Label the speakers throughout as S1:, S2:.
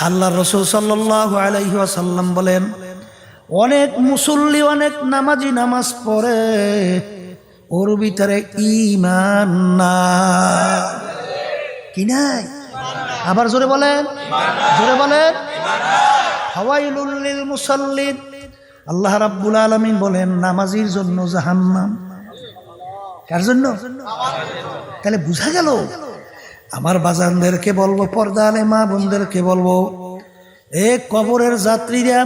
S1: আল্লাহ রাসূল সাল্লাল্লাহু আলাইহি ওয়াসাল্লাম বলেন, অনেক মুসল্লি অনেক নামাজি নামাজ পড়ে, ওর ভিতরে ঈমান নাই। কি নাই? আবার জোরে বলেন, জোরে বলেন। ফাওয়াইলুল লিল মুসাল্লিন, আল্লাহ রাব্বুল আলামিন বলেন নামাজির জন্য জাহান্নাম। কার জন্য? তাহলে বুঝা গেল। আমার বাজানদেরকে বলবো, পর্দা আলে মা বোনদেরকে বলবো, এ কবরের যাত্রীরা,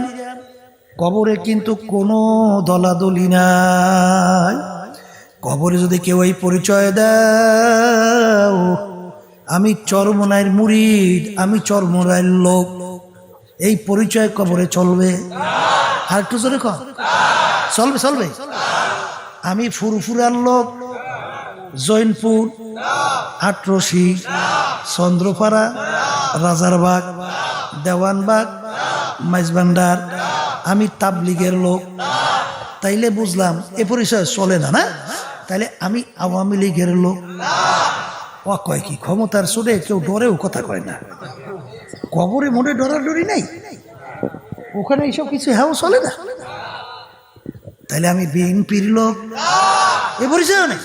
S1: কবরে কিন্তু কোনো দলাদলি নাই। কবরে যদি কেউ এই পরিচয় দাও আমি চরমনাইয়ের মুরিদ, আমি চরমনাইয়ের লোক, এই পরিচয় কবরে চলবে? আর একটু জোরে কর, চলবে? চলবে? আমি ফুরফুরার লোক, জৈনপুর, আটরশি, চন্দ্রপাড়া, রাজারবাগ, দেওয়ানবাগ, মাইজভান্ডার, আমি তাবলিগের লোক, তাইলে বুঝলাম এ পরিচয় চলে না। না তাইলে আমি আওয়ামী লীগের লোক। ও কয় কি ক্ষমতার চোটে কেউ ডরেও কথা কয় না। কবরে মনে ডরাডরি নাই, ওখানে এইসব কিছু হ্যাঁ চলে না। তাইলে আমি বিএনপির লোক, এ পরিচয় নেই।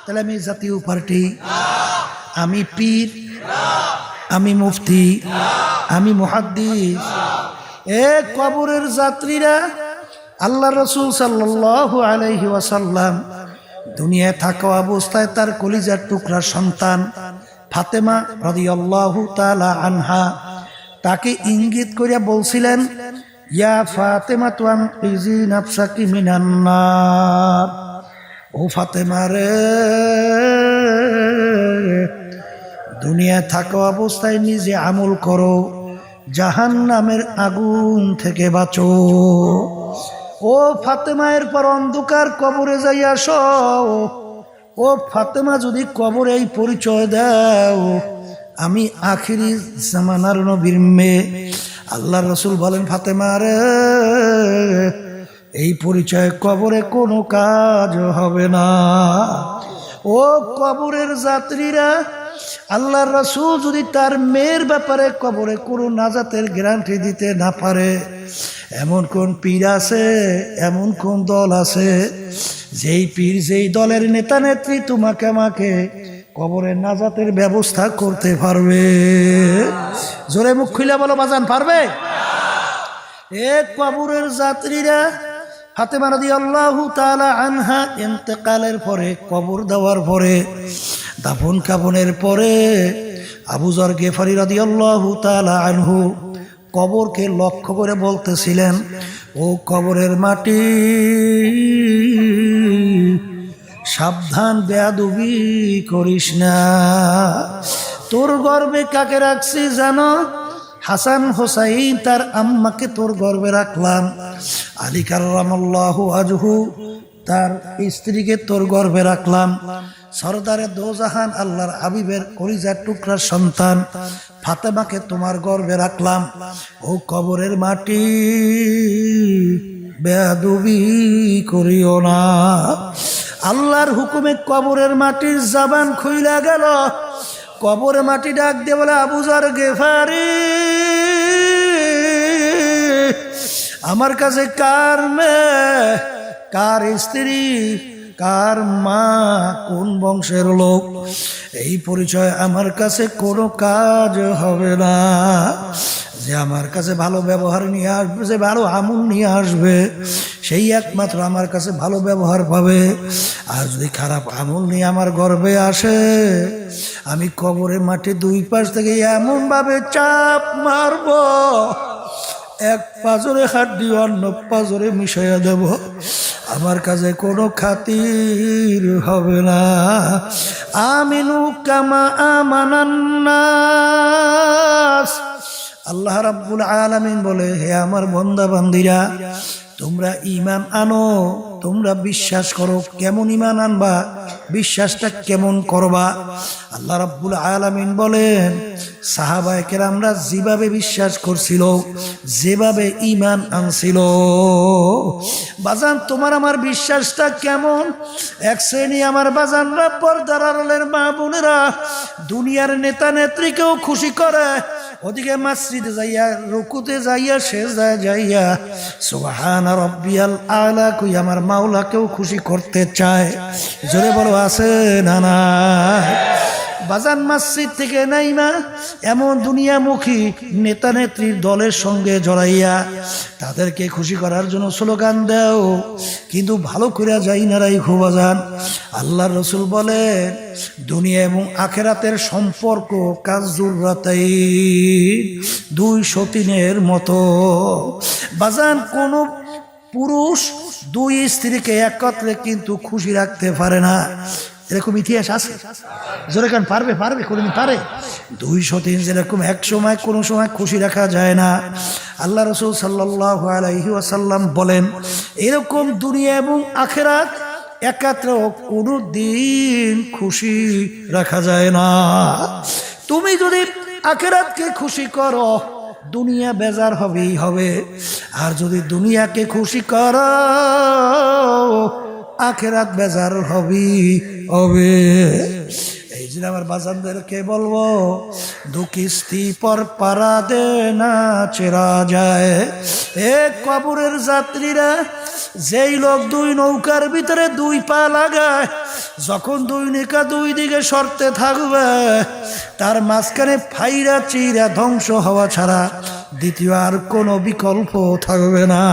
S1: তাহলে আমি জাতীয় পার্টি, আমি পীর, আমি মুফতি, আমি মুহাদ্দিস। এ কবরের যাত্রীরা, আল্লাহ রাসূল সাল্লাল্লাহু আলাইহি ওয়াসাল্লাম দুনিয়ায় থাকা অবস্থায় তার কলিজার টুকরা সন্তান ফাতেমা রাদিয়াল্লাহু তাআলা আনহা তাকে ইঙ্গিত করিয়া বলছিলেন, ইয়া ফাতেমা তুনকিজি নাফসাকি মিনান নার, ও ফাতেমা রে, দুনিয়ায় থাকা অবস্থায় নিজে আমল করো, জাহান্নামের আগুন থেকে বাঁচো। ও ফাতেমা, এরপর অন্ধকার কবরে যাই আসো। ও ফাতেমা, যদি কবরে এই পরিচয় দাও আমি আখিরি জামানার নবীর মেয়ে। আল্লাহ রাসূল বলেন, ফাতেমা রে, এই পরিচয় কবরে কোনো কাজ হবে না। ও কবরের যাত্রীরা, আল্লাহর রাসূল যদি তার মেয়ের ব্যাপারে কবরে কোনো নাজাতের গ্যারান্টি দিতে না পারে, এমন কোন পীর আছে, এমন কোন দল আছে, যেই পীর যেই দলের নেতা নেত্রী তোমাকে আমাকে কবরের নাজাতের ব্যবস্থা করতে পারবে? জোরে মুখ খুলে বলো বাজান, পারবে? এ কবরের যাত্রীরা, ফাতেমা রাদিয়াল্লাহু তাআলা আনহা ইন্তেকালের পরে, কবর দেওয়ার পরে, দাফন কাফনের পরে আবু যর গিফারি রাদিয়াল্লাহু তাআলা আনহু কবরকে লক্ষ্য করে বলতেছিলেন, ও কবরের মাটি, সাবধান, বেয়াদবি করিস না। তোর গর্বে কাকে রাখছি জানো? হাসান হোসাইন তার আম্মাকে তোর গর্বে রাখলাম। আলী কাররামাল্লাহু ওয়াজহু তার স্ত্রীকে তোর গর্বে রাখলাম। সরদারে দোজাহান আল্লাহর হাবিবের কলিজার টুকরার সন্তান ফাতেমাকে তোমার গর্বে রাখলাম। ও কবরের মাটি, বেয়াদবি করিও না। আল্লাহর হুকুমে কবরের মাটির জবান খুইলা গেল। কবরের মাটি ডাক দিয়ে বলে, আবু যর গিফারি, আমার কাছে কার মেয়ে, কার স্ত্রী, কার মা, কোন বংশের লোক, এই পরিচয় আমার কাছে কোনো কাজ হবে না। যে আমার কাছে ভালো ব্যবহার নিয়ে আসবে, যে ভালো আমল নিয়ে আসবে, সেই একমাত্র আমার কাছে ভালো ব্যবহার পাবে। আর যদি খারাপ আমল নিয়ে আমার গর্বে আসে, আমি কবরের মাঠে দুই পাশ থেকে এমন ভাবে চাপ মারব, এক পাজরে হাড্ডি অন্য পাজরে মিশাইয়া দেব, আমার কাছে কোনো খাতির হবে না। আমিনু কামা আমানান নাস, আল্লাহ রাব্বুল আলামিন বলে, হে আমার বান্দা বান্দীরা, তোমরা ঈমান আনো, তোমরা বিশ্বাস করো। কেমন ঈমান আনবা? বিশ্বাসটা কেমন করবা? আল্লাহ রাব্বুল আলামিন বলেন, সাহাবায়ে কেরামরা যেভাবে বিশ্বাস করছিল, যেভাবে ঈমান আনছিল, বাজান তোমার আমার বিশ্বাসটা কেমন? এক শ্রেণী আমার বাজানরা, পর্দার আড়ালের মা বোনেরা, দুনিয়ার নেতা নেত্রীকেও খুশি করে, ওদিকে মসজিদে যাইয়া, রুকুতে যাইয়া, সেজদায় যাইয়া সুবহানা রাব্বিয়াল আলা কই আমার মাওলাকেও খুশি করতে চায়। জোরে বলো আছে না না? বাজান মসজিদ থেকে নাইমা এমন দুনিয়ামুখী নেতা নেত্রীর দলের সঙ্গে জড়াইয়া তাদেরকে খুশি করার জন্য স্লোগান দাও, কিন্তু ভালো করে যাই না রাই খুব বাজান। আল্লাহর রাসূল বলেন দুনিয়া এবং আখেরাতের সম্পর্ক কাজুররাতাই, দুই সতীনের মতো। বাজান কোন পুরুষ দুই স্ত্রীকে একত্রে কিন্তু খুশি রাখতে পারে না। এরকম ইতিহাস আছে? জোরে কান পারবে? পারবে? কোনদিন পারে? 203 যেরকম এক সময় কোনো সময় খুশি রাখা যায় না। আল্লাহ রাসূল সাল্লাল্লাহু আলাইহি ওয়াসাল্লাম বলেন এরকম দুনিয়া এবং আখিরাত একত্রে কোনো দিন খুশি রাখা যায় না। তুমি যদি আখিরাতকে খুশি করো, দুনিয়া বেজার হবেই হবে, আর যদি দুনিয়াকে খুশি করো, আখিরাত বেজার হবেই হবে। এই যে আমার বাজানদেরকে বলবো, দু কিস্তি পর পারা দে না চেরা যায়। এ কবরের যাত্রীরা, যেই লোক দুই নৌকার ভিতরে দুই পা লাগায়, যখন দুই নৌকা দুই দিকে সরতে থাকবে, তার মাঝখানে ফাইরা চিরা ধ্বংস হওয়া ছাড়া দ্বিতীয় আর কোনো বিকল্প থাকবে না।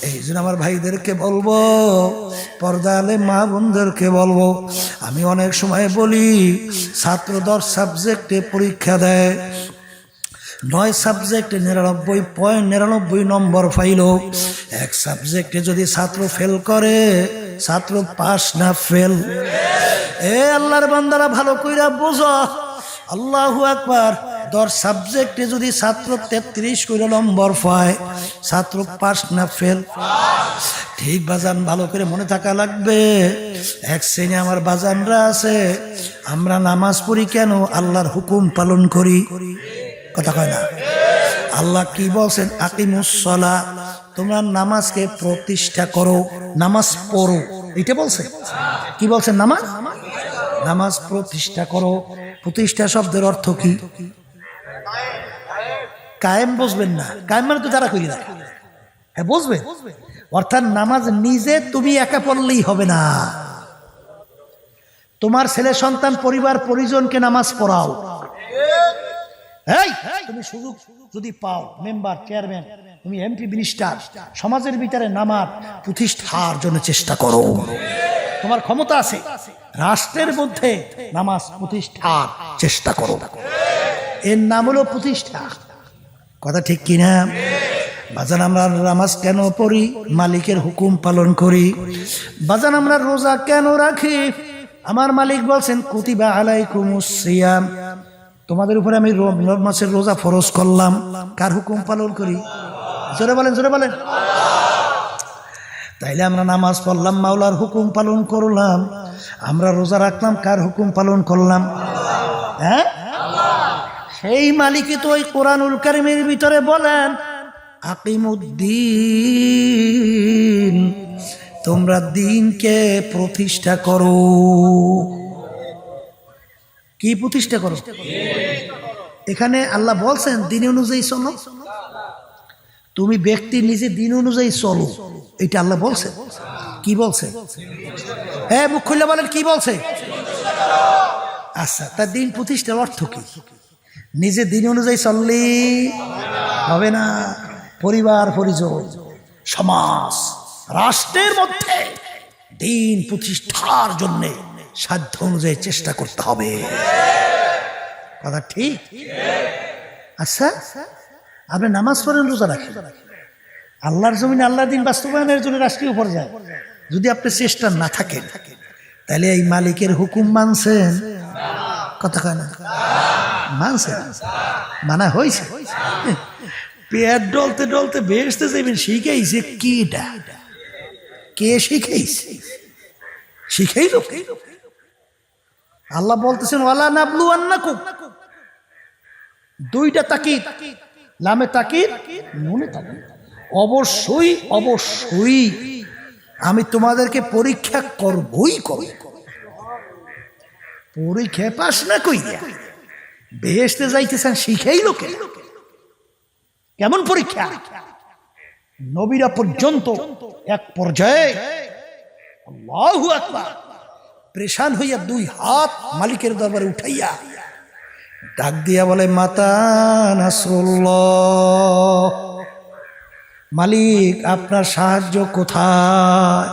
S1: এই জন্য আমার ভাইদেরকে বলবো, পর্দালে মা বোনদেরকে বলবো, আমি অনেক সময় বলি ছাত্র 10 সাবজেক্টে পরীক্ষা দেয়, 9 সাবজেক্টে 99.99 নম্বর পাইল। এক সাবজেক্টে যদি ছাত্র ফেল করে, ছাত্র পাস না ফেল? এ আল্লাহর বান্দারা ভালো কইরা বোঝো, আল্লাহু আকবার। 10 সাবজেক্টে যদি ছাত্র 33 করে নম্বর পায়, ছাত্র পাস না ফেল? ঠিক বাজান, ভালো করে মনে থাকা লাগবে। এক শ্রেণী আমার বাজানরা আছে, আমরা নামাজ পড়ি কেন? আল্লাহর হুকুম পালন করি। কথা কয় না? আল্লাহ কি বলছেন? আকিমুস সালাহ, তোমরা নামাজকে প্রতিষ্ঠা করো, নামাজ পড়ো, এটা বলছে। কি বলছেন? নামাজ প্রতিষ্ঠা করো। প্রতিষ্ঠা শব্দের অর্থ কি? কায়েম বুঝবেন না? কায়েম মানে তো যারা করি না, হ্যাঁ বুঝবে। অর্থাৎ নামাজ নিজে তুমি একা পড়লেই হবে না, তোমার ছেলে সন্তান পরিবার পরিজনকে নামাজ পড়াও। তুমি সুযোগ যদি পাও, মেম্বার চেয়ারম্যান, তুমি এমপি মিনিস্টার, সমাজের ভিতরে নামাজ প্রতিষ্ঠার জন্য চেষ্টা করো। তোমার ক্ষমতা আছে, রাষ্ট্রের মধ্যে নামাজ প্রতিষ্ঠার চেষ্টা করো। এর নাম হলো প্রতিষ্ঠা। কথা ঠিক কিনা? বাজান, আমরা নামাজ কেন পড়ি? মালিকের হুকুম পালন করি। বাজান, আমরা রোজা কেন রাখি? আমার মালিক বলছেন কুতিবা আলাইকুমুস সিয়াম, তোমাদের উপরে আমি রমজান মাসের রোজা ফরজ করলাম। কার হুকুম পালন করি? জোরে বলেন, জোরে বলেন। তাইলে আমরা নামাজ পড়লাম, মাওলার হুকুম পালন করলাম। আমরা রোজা রাখলাম, কার হুকুম পালন করলাম? হ্যাঁ, সেই মালিকই তো ওই কোরআনুল কারীমের ভিতরে বলেন আকিমুদ্দিন, তোমরা দিনকে প্রতিষ্ঠা করো। কি প্রতিষ্ঠা করো? এখানে আল্লাহ বলছেন দিন অনুযায়ী চলো। তুমি ব্যক্তি নিজে দিন অনুযায়ী চলো, এটা আল্লাহ বলছে। কি বলছে? হ্যাঁ, মুখ খুলে বলেন, কি বলছে? আচ্ছা, তার দিন প্রতিষ্ঠার অর্থ কি? নিজে দিন অনুযায়ী চললে হবে না। পরিবার পরিজন, সমাজ, রাষ্ট্রের মধ্যে দিন প্রতিষ্ঠার জন্য সাধ্য অনুযায়ী চেষ্টা করতে হবে। কথা ঠিক? আচ্ছা, আপনি নামাজ পড়েন, রোজা রাখেন, আল্লাহর জমিনে আল্লাহর দিন বাস্তবায়নের জন্য রাষ্ট্রীয় পর্যায়ে যদি আপনি চেষ্টা না থাকেন, তাহলে এই মালিকের হুকুম মানছেন? কথা কয় না? মানছেন? মানা হয়েছে? পেট ডলতে ডলতে বেসতে যাবেন, শিখাইছে কি? কে শিখাইছে? শিখাইল আল্লাহ বলতেছেন ওয়ালা নাবলুয়ান্নাকুম, দুইটা তাকিদ, লামে তাকিদ নুনে তাকিদ। অবশ্যই অবশ্যই আমি তোমাদেরকে পরীক্ষা করবই করব। পরীক্ষা পাস না কইরা বেহেশতে যাইতেছেন শিখাই লোকে, কেমন পরীক্ষা? নবীরা পর্যন্ত এক পর্যায়ে আল্লাহু আকবার পরেশান হইয়া দুই হাত মালিকের দরবারে উঠাইয়া ডাক দিয়া বলে, মাতা নাসরুল্লাহ, মালিক আপনার সাহায্য কোথায়?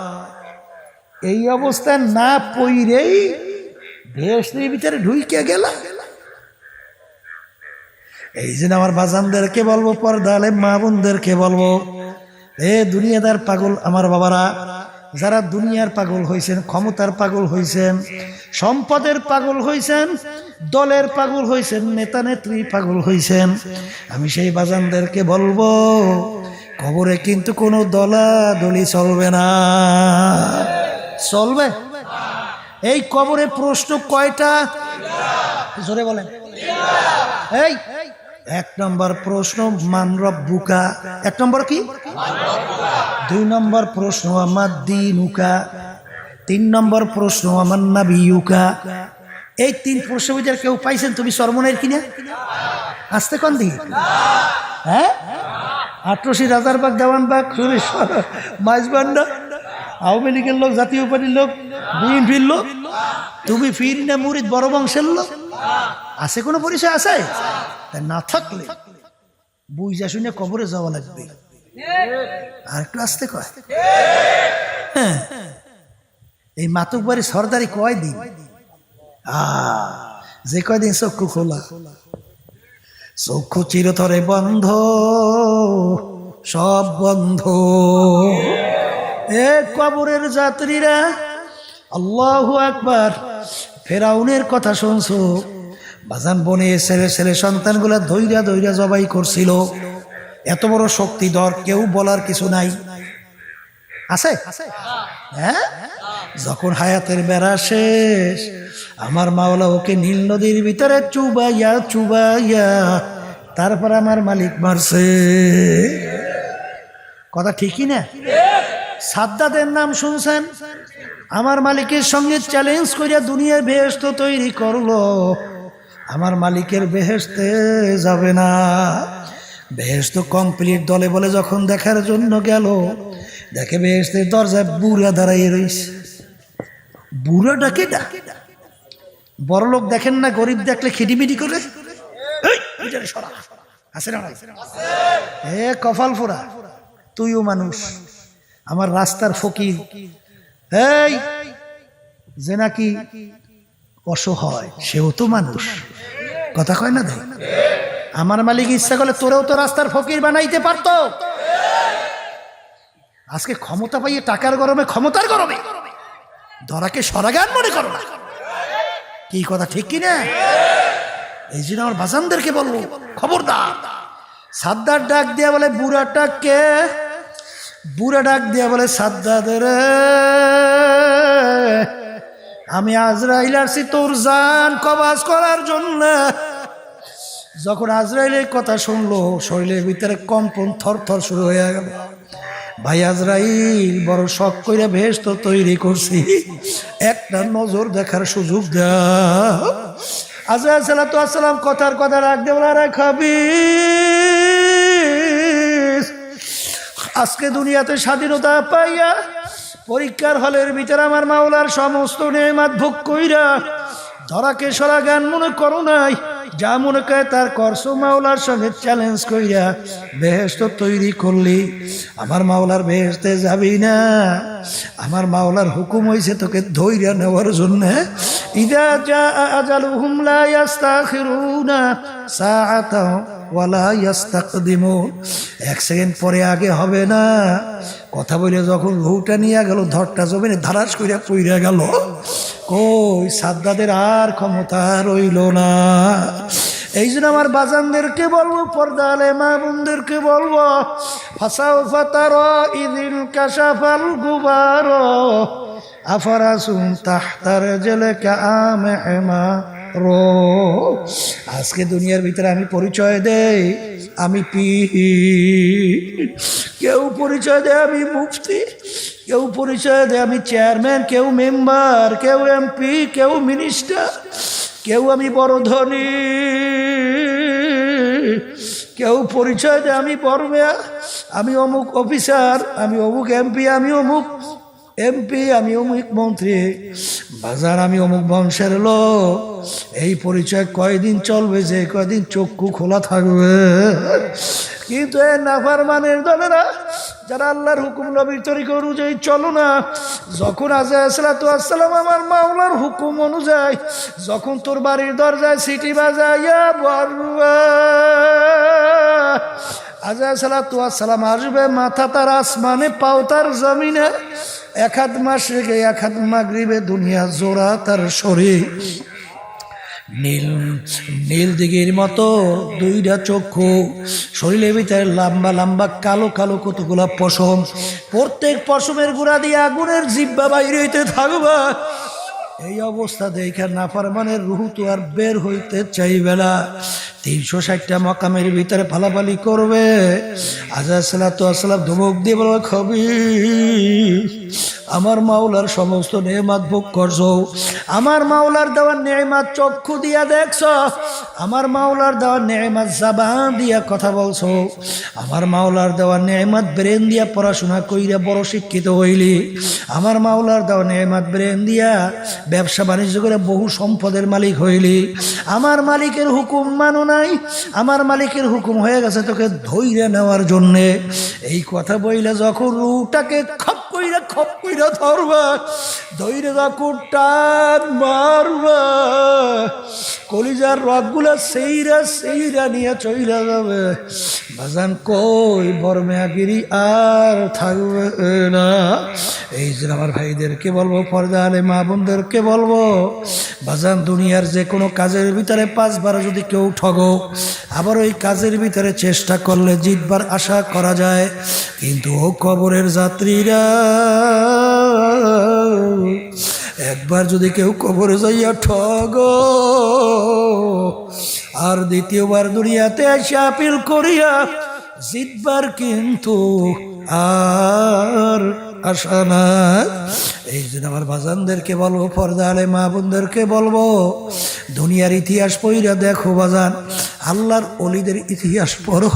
S1: এই অবস্থায় না পইরেই বেহেশতের ভিতরে ঢুইকে গেল। এই জন্য আমার বাজানদেরকে বলবো, পর্দালে মা বোনদেরকে বলবো, এ দুনিয়াদার পাগল আমার বাবারা, যারা দুনিয়ার পাগল হয়েছেন, ক্ষমতার পাগল হয়েছেন, সম্পদের পাগল হয়েছেন, দলের পাগল হয়েছেন, নেতা নেত্রী পাগল হয়েছেন, আমি সেই বাজানদেরকে বলবো, কবরে কিন্তু কোনো দলাদলি চলবে না। চলবে? এই কবরে প্রশ্ন কয়টা? জোরে বলেন। এই এক নম্বর প্রশ্ন মান রব্বুকা, এক নম্বর কি? দুই নম্বর প্রশ্ন আমার দীনুকা, তিন নম্বর প্রশ্ন আমার নাবিয়ুকা। এই তিন প্রশ্ন ভিতরে কেউ পাইছেন তুমি সরমনের কিনা? আসতে কোন দিকে? হ্যাঁ, ৮৮ রাজারবাগ, দেওয়ানবাগ, মাইজবান্ডা, আওয়ামী লীগের লোক, জাতীয় পার্টির লোক, বিএনপির লোক, তুমি ফির না মুরিদ বড় বংশের লোক? আছে কোনো পরিচয়? আছে? না থাকলে বুঝা শুনে কবরে যাওয়া লাগবে। আর একটু আসতে কয়, হ্যাঁ, এই মাতুক বাড়ি সর্দারি কয়দিন? যে কয়দিন চক্ষু খোলা, চক্ষু চিরতরে বন্ধ, সব বন্ধ। এ কবরের যাত্রীরা, আল্লাহু আকবার, ফেরাউনের কথা শুনছো? বাজান বনে ছেলে ছেলে সন্তানগুলা ধৈর্য ধৈর্য জবাই করছিল। এত বড় শক্তিধর, কেউ বলার কিছু নাই। আছে? হ্যাঁ, যখন হায়াতের বেড়া শেষ, আমার মাওলা ওকে নীল নদীর ভিতরে চুবাইয়া চুবাইয়া তারপর আমার মালিক মারছে। কথা ঠিকই না? সাদ্দাদের নাম শুনছেন? আমার মালিকের সঙ্গে চ্যালেঞ্জ করিয়া দুনিয়ার বেহেশত তৈরি করলো। আমার মালিকের বেহেশতে যাবে না। বেহেশত কমপ্লিট দলে বলে যখন দেখার জন্য গেল, দেখে বেহেশতের দরজায় বুড়া দাঁড়াইয়ে রয়েছে। বুড়াটাকে ডাকে, বড় লোক দেখেন না, গরিব দেখলে খিটিমিটি করে আছে না? এ কপাল ফোড়া, তুইও মানুষ, আমার রাস্তার ফকির, এই যে নাকি অসহায়, সেও তো মানুষ। কথা কয় না? দেখ, আমার মালিক ইচ্ছা করলে তোরেও তো রাস্তার ফকির বানাইতে পারতো। আজকে ক্ষমতা পাইয়ে টাকার গরমে, ক্ষমতার গরমে ধরাকে সরাগান মনে করো না। কি কথা ঠিক কিনা? এই জন্য আমার বাজানদেরকে বলবো, খবরদার। সাদ্দার ডাক দিয়া বলে, বুড়াটাকে, বুড়া ডাক দিয়া বলে, সাদ্দাদের আমি আজরাইল আসছি তোর জান কবাজ করার জন্য। যখন আজরাইলের কথা শুনলো, শরীরের ভিতরে কম্পন থর থর শুরু হয়ে গেল। ভাই আজরাইল, বড় শখ কইরা বেহেশত তৈরি করছি, একটা নজর দেখার সুযোগ দাও। আজরাইল সালাতু ওয়াস সালাম কথার কথা রাখ দে, বলা খাবি আজকে দুনিয়াতে স্বাধীনতা পাইয়া পরীক্ষার হলের ভিতরে আমার মাওলার সমস্ত নেয়ামত ভোগ কইরা ধরাকে সরা জ্ঞান মনে করো নাই, যা মনে করে তার করছো। মাওলার সঙ্গে চ্যালেঞ্জ কইরা বেহেশত তৈরি করলি, আমার মাওলার বেহেশতে যাবি না। আমার মাওলার হুকুম হইছে তোকে ধৈর্য নেওয়ার জন্য। ইদা জা আজালুহুম লা ইস্তাখিরুনা সাআতাও ওয়ালা ইস্তাকদিমুন, এক সেকেন্ড পরে আগে হবে না। কথা বলে যখন রুটা নিয়ে গেল, ধরটা জমিনে ধারাস কইরা পইরা গেল। কই সাদ্দাদের আর ক্ষমতা রইল না। এই জন্য আমার বাজানদেরকে বলবো, পর্দালে মা বোনদেরকে বলবো, ফাসাউফা তারা ইদিন কাশাফাল গুবার আফারাসুম তাহতার জেলেকা আমা আজকে দুনিয়ার ভিতরে আমি পরিচয় দেই আমি পীর, কেউ পরিচয় দেয় আমি মুফতি, কেউ পরিচয় দেয় আমি চেয়ারম্যান, কেউ মেম্বার, কেউ এমপি, কেউ মিনিস্টার, কেউ আমি বড় ধনী, কেউ পরিচয় দেয় আমি বড় মেয়া, আমি অমুক অফিসার, আমি অমুক এমপি, আমি অমুক এমপি, আমি অমুক মন্ত্রী, বাজার আমি অমুক বংশের লোক। এই পরিচয় কয়দিন চলবে, যে কয়দিন চক্ষু খোলা থাকবে। কিন্তু এই নাফরমানের দলেরা যারা আল্লাহর হুকুম নবীর তরিকা অনুযায়ী চলো না, যখন আযরাইল সালাতু ওয়াসসালাম আমার মাওলার হুকুম অনুযায়ী যখন তোর বাড়ির দরজায় সিটি বাজাইয়া বলবে, আযরাইল সালাতু ওয়াসসালাম আসবে, মাথা তার আসমানে, পাও তার জমিনে, এক হাত মাশরিকে এক হাত মাগরিবে, দুনিয়া জোড়া তার শরীর, নীল নীল দিঘির মতো দুইটা চক্ষু, শরীরের ভিতরে লম্বা লম্বা কালো কালো কতগুলা পশম, প্রত্যেক পশমের গুড়া দিয়ে আগুনের জিহ্বা বাইরে হইতে থাকবে। এই অবস্থা দেখে নাফরমানের রূহ তো আর বের হইতে চাইবে না। 360টা মকামের ভিতরে ফালাফালি করবে। আযরাইল সালাতু ওয়াসসালাম ধমক দিয়ে বলবে, খবীর, আমার মাওলার সমস্ত নেয়ামত ভোগ করছো, আমার মাওলার দেওয়া নেয়ামত চক্ষু দিয়া দেখছো, আমার মাওলার দেওয়া নেয়ামত জবান দিয়া কথা বলছো, আমার মাওলার দেওয়া নেয়ামত ব্রেন দিয়া পড়াশোনা কইরা বড় শিক্ষিত হইলি, আমার মাওলার দেওয়া নেয়ামত ব্রেন দিয়া ব্যবসা বাণিজ্য করে বহু সম্পদের মালিক হইলি, আমার মালিকের হুকুম মানো নাই, আমার মালিকের হুকুম হয়ে গেছে তোকে ধইরে নেওয়ার জন্যে। এই কথা বইলে যখন রুটাকে খপ কইরা ধরবা, ধইরে যখন টান মারবা, কলিজার রগগুলা সেইরা নিয়ে চইলা যাবে। বাজান কই বরমেয়াগিরি আর থাকবে না। এই যে আমার ভাইদেরকে বলবো, পর্দা আলে মা বোনদেরকে বলবো, বাজান দুনিয়ার যে কোনো কাজের ভিতরে 5 বার যদি কেউ ঠগো, আবার ওই কাজের ভিতরে চেষ্টা করলে জিতবার আশা করা যায়। কিন্তু ও কবরের যাত্রীরা, একবার যদি কেউ কবরে যাইয়া ঠগো, আর দ্বিতীয়বার দুনিয়াতে এসে আপিল করিয়া জিতবার কিন্তু আর আশা না। এই জন্য আমার বাজানদেরকে বলবো, পর্দা আলে মা বোনদেরকে বলবো, দুনিয়ার ইতিহাস পড়িয়া দেখো বাজান, আল্লাহর ওলিদের ইতিহাস পড়ো।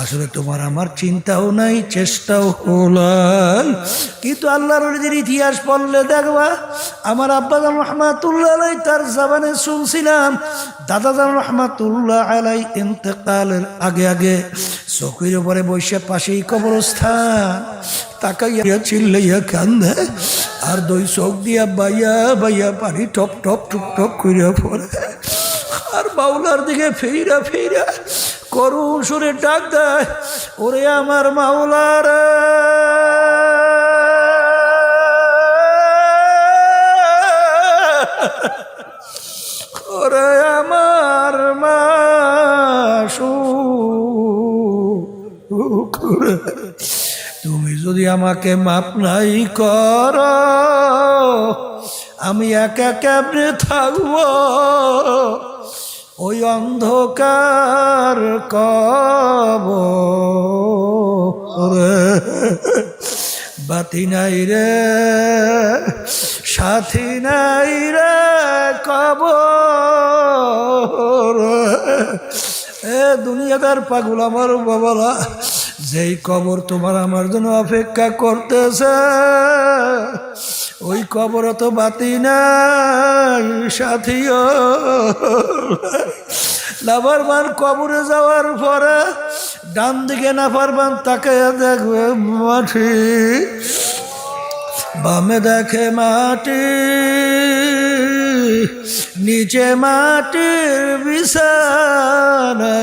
S1: আসলে তোমার আমার চিন্তাও নাই, চেষ্টাও হলাই, কিন্তু আল্লাহর ওলিদের ইতিহাস পড়লে দেখবা, আমার আব্বাজান রহমাতুল্লাহ আলাই তার জবানে শুনছিলাম, দাদাজান রহমাতুল্লাহ আলাই ইন্তেকালের আগে আগে চৌকির উপরে বসে পাশেই কবরস্থান, তাকাইয়া চিল্লাইয়া কান্দে, আর 2 চোখ দিয়া বাইয়া বাইয়া পানি টপ টপ টুপ টপ করিয়া পড়ে, আর মাওলার দিকে ফিরা ফিরা করুণ সুরে ডাক দেয়, ওরে আমার মাওলার, ওরে আমার মাসুক, তুমি যদি আমাকে মাপ নাই কর, আমি একা কেমনে থাকব ওই অন্ধকার কবরে। বাতি নাই রে, সাথী নাই রে কবর। দুনিয়াদার পাগল আমার বাবারা, যেই কবর তোমার আমার জন্য অপেক্ষা করতেছে, ওই কবর তো বাতি নাই, সাথীও নাফরমান। কবরে যাওয়ার পরে ডান দিকে নাফরমান তাকে দেখবে মাটি, বামে দেখে মাটি, নিচে মাটির বিছানা,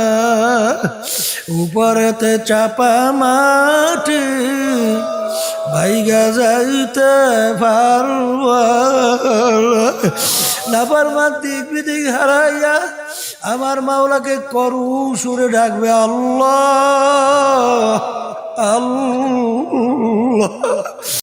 S1: উপরেতে চাপা মাটি, ভাইগা যাইতে পারবা। নাফরমান দিক বিদিক হারাইয়া আমার মাওলাকে করু সুরে ডাকবে, আল্লাহ আল্লাহ।